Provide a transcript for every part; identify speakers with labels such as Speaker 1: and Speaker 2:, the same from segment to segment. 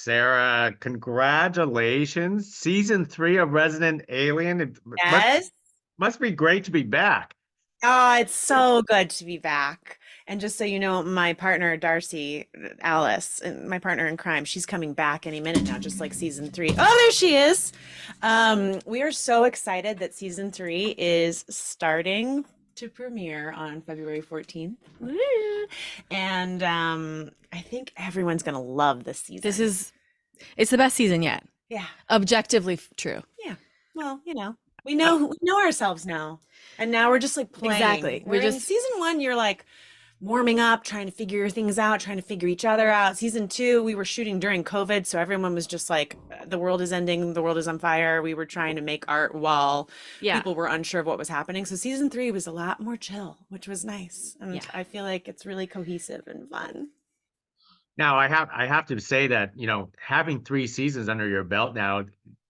Speaker 1: Sarah, congratulations. Season 3 of Resident Alien. It
Speaker 2: Yes.
Speaker 1: must be great to be back.
Speaker 2: Oh, it's so good to be back. And just so you know, my partner, Darcy, Alice, and my partner in crime, she's coming back any minute now, just like season 3. Oh, there she is. We are so excited that season 3 is starting to premiere on February 14th. Woo! And I think everyone's gonna love this season.
Speaker 3: It's the best season yet.
Speaker 2: Yeah.
Speaker 3: Objectively true.
Speaker 2: Yeah. Well, we know ourselves now. And now we're just like playing.
Speaker 3: Exactly.
Speaker 2: We're just season 1, you're like warming up, trying to figure things out, trying to figure each other out. Season 2, we were shooting during COVID, so everyone was just like, the world is ending, the world is on fire. We were trying to make art while people were unsure of what was happening. So season 3 was a lot more chill, which was nice. And I feel like it's really cohesive and fun.
Speaker 1: Now, I have to say that, having 3 seasons under your belt now,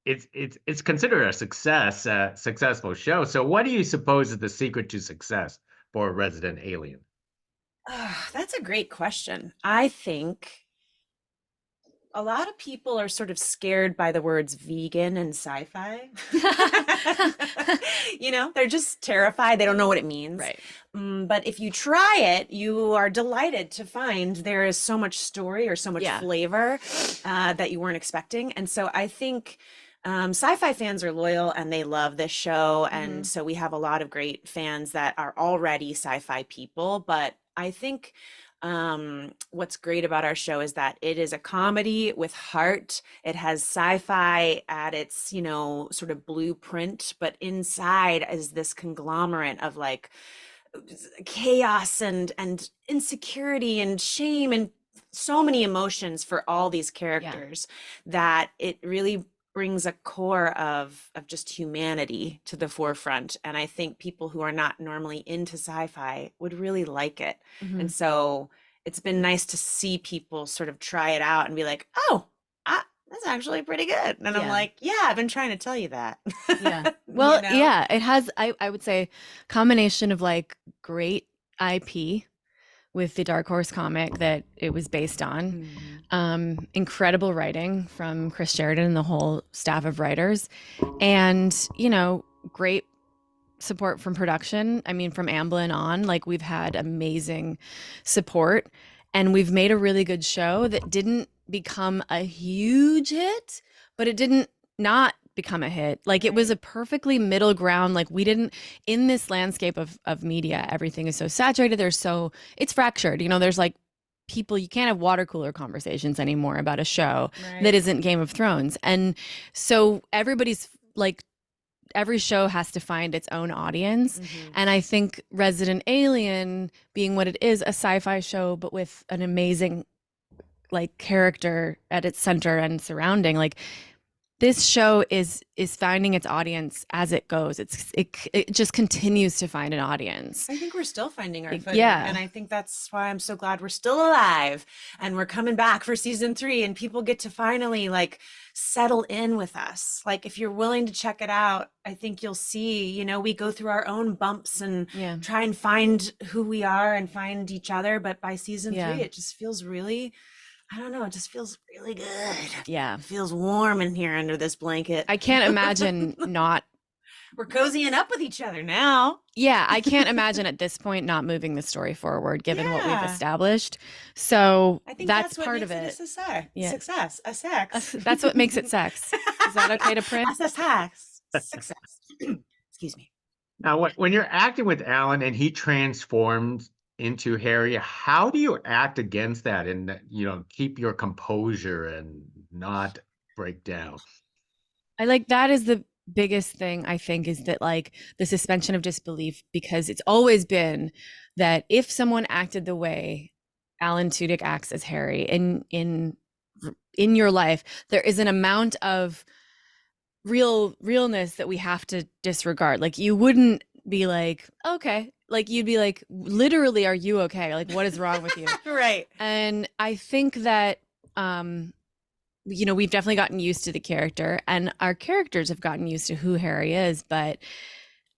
Speaker 1: it's considered a successful show. So what do you suppose is the secret to success for Resident Alien?
Speaker 2: That's a great question. I think a lot of people are sort of scared by the words vegan and sci-fi. They're just terrified. They don't know what it means.
Speaker 3: Right.
Speaker 2: But if you try it, you are delighted to find there is so much story or so much flavor that you weren't expecting. And so I think sci-fi fans are loyal and they love this show. And so we have a lot of great fans that are already sci-fi people. But I think what's great about our show is that it is a comedy with heart. It has sci-fi at its, sort of blueprint, but inside is this conglomerate of like chaos and insecurity and shame and so many emotions for all these characters that it really brings a core of just humanity to the forefront. And I think people who are not normally into sci-fi would really like it. And so it's been nice to see people sort of try it out and be like, oh, that's actually pretty good. And I'm like, I've been trying to tell you that.
Speaker 3: Yeah. Well, it has, I would say, combination of like great IP with the Dark Horse comic that it was based on. Incredible writing from Chris Sheridan and the whole staff of writers. And, great support from production. I mean, from Amblin on, like we've had amazing support and we've made a really good show that didn't become a huge hit, but it didn't not become a hit. Like it was a perfectly middle ground. Like we didn't, in this landscape of media, everything is so saturated. It's fractured. There's like people, you can't have water cooler conversations anymore about a show that isn't Game of Thrones. And so everybody's like, every show has to find its own audience. And I think Resident Alien being what it is, a sci-fi show, but with an amazing like character at its center and surrounding, like this show is finding its audience as it goes. It just continues to find an audience.
Speaker 2: I think we're still finding our footing. And I think that's why I'm so glad we're still alive and we're coming back for season 3 and people get to finally like settle in with us. Like if you're willing to check it out, I think you'll see, we go through our own bumps and try and find who we are and find each other. But by season 3, it just feels really, I don't know, it just feels really good.
Speaker 3: Yeah.
Speaker 2: It feels warm in here under this blanket.
Speaker 3: I can't imagine not.
Speaker 2: We're cozying up with each other now.
Speaker 3: Yeah, I can't imagine at this point not moving the story forward, given what we've established. So
Speaker 2: I think
Speaker 3: that's
Speaker 2: what
Speaker 3: part
Speaker 2: makes
Speaker 3: of it.
Speaker 2: A success, a sex.
Speaker 3: That's what makes it sex. Is that okay to print?
Speaker 2: A sex. Success. Excuse me.
Speaker 1: Now, when you're acting with Alan and he transforms into Harry, how do you act against that and keep your composure and not break down?
Speaker 3: I like that is the biggest thing, I think, is that like the suspension of disbelief, because it's always been that if someone acted the way Alan Tudyk acts as Harry in your life, there is an amount of realness that we have to disregard. Like you wouldn't be like, okay, like you'd be like, literally, are you okay? Like what is wrong with you?
Speaker 2: Right.
Speaker 3: And I think that we've definitely gotten used to the character and our characters have gotten used to who Harry is. But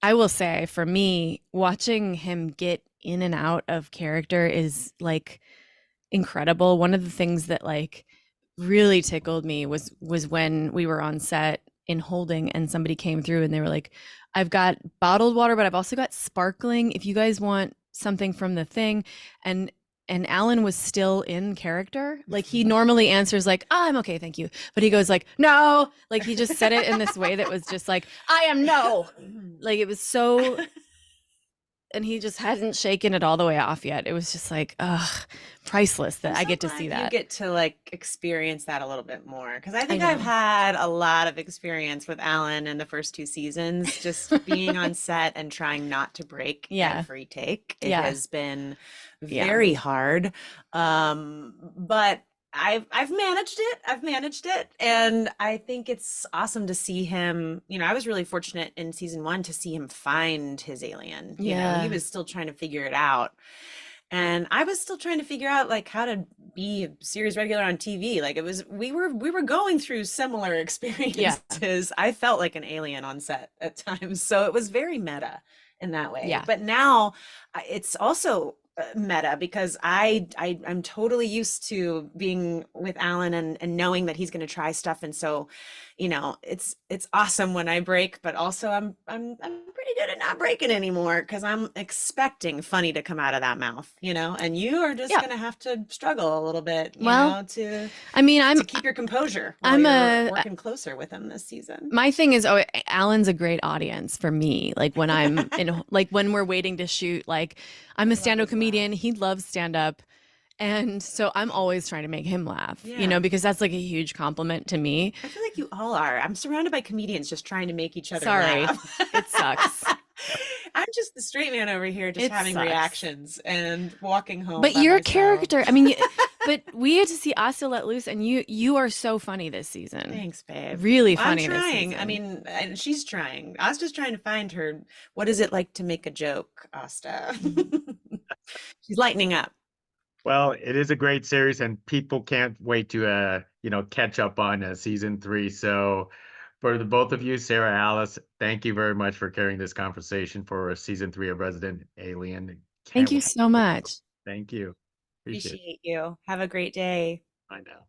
Speaker 3: I will say, for me, watching him get in and out of character is like incredible. One of the things that like really tickled me was when we were on set in holding and somebody came through and they were like, I've got bottled water, but I've also got sparkling if you guys want something from the thing. And Alan was still in character. Like, he normally answers like, I'm okay, thank you. But he goes like, no. Like, he just said it in this way that was just like, I am no. Like, it was so, and he just hadn't shaken it all the way off yet. It was just like, priceless that I get to see that.
Speaker 2: You get to like experience that a little bit more, because I think I've had a lot of experience with Alan in the first 2 seasons, just being on set and trying not to break every take. It has been very hard, but I've managed it, and I think it's awesome to see him. You know, I was really fortunate in season 1 to see him find his alien. You know, he was still trying to figure it out, and I was still trying to figure out like how to be a series regular on TV. Like, it was, we were going through similar experiences. I felt like an alien on set at times, so it was very meta in that way. But now it's also meta, because I'm totally used to being with Alan and knowing that he's going to try stuff, and so, you know, it's awesome when I break, but also I'm pretty good at not breaking anymore, because I'm expecting funny to come out of that mouth, you know, and you are just going to have to struggle a little bit, you know, to keep your composure while you're working closer with him this season.
Speaker 3: My thing is, Alan's a great audience for me. Like, when I'm in, like, when we're waiting to shoot, like, I'm a stand-up comedian. He loves stand-up. And so I'm always trying to make him laugh, you know, because that's like a huge compliment to me.
Speaker 2: I feel like you all are. I'm surrounded by comedians just trying to make each other laugh.
Speaker 3: It sucks.
Speaker 2: I'm just the straight man over here, just having reactions and walking home.
Speaker 3: But your character, I mean, but we had to see Asta let loose, and you are so funny this season.
Speaker 2: Thanks, babe.
Speaker 3: Really funny.
Speaker 2: I'm trying.
Speaker 3: This season.
Speaker 2: I mean, and she's trying. Asta's trying to find her. What is it like to make a joke, Asta? She's lightening up.
Speaker 1: Well, it is a great series, and people can't wait to catch up on season 3. So for the both of you, Sarah, Alice, thank you very much for carrying this conversation for season 3 of Resident Alien.
Speaker 3: Thank you so much.
Speaker 1: Thank you.
Speaker 2: Appreciate you. Have a great day.
Speaker 1: Bye now.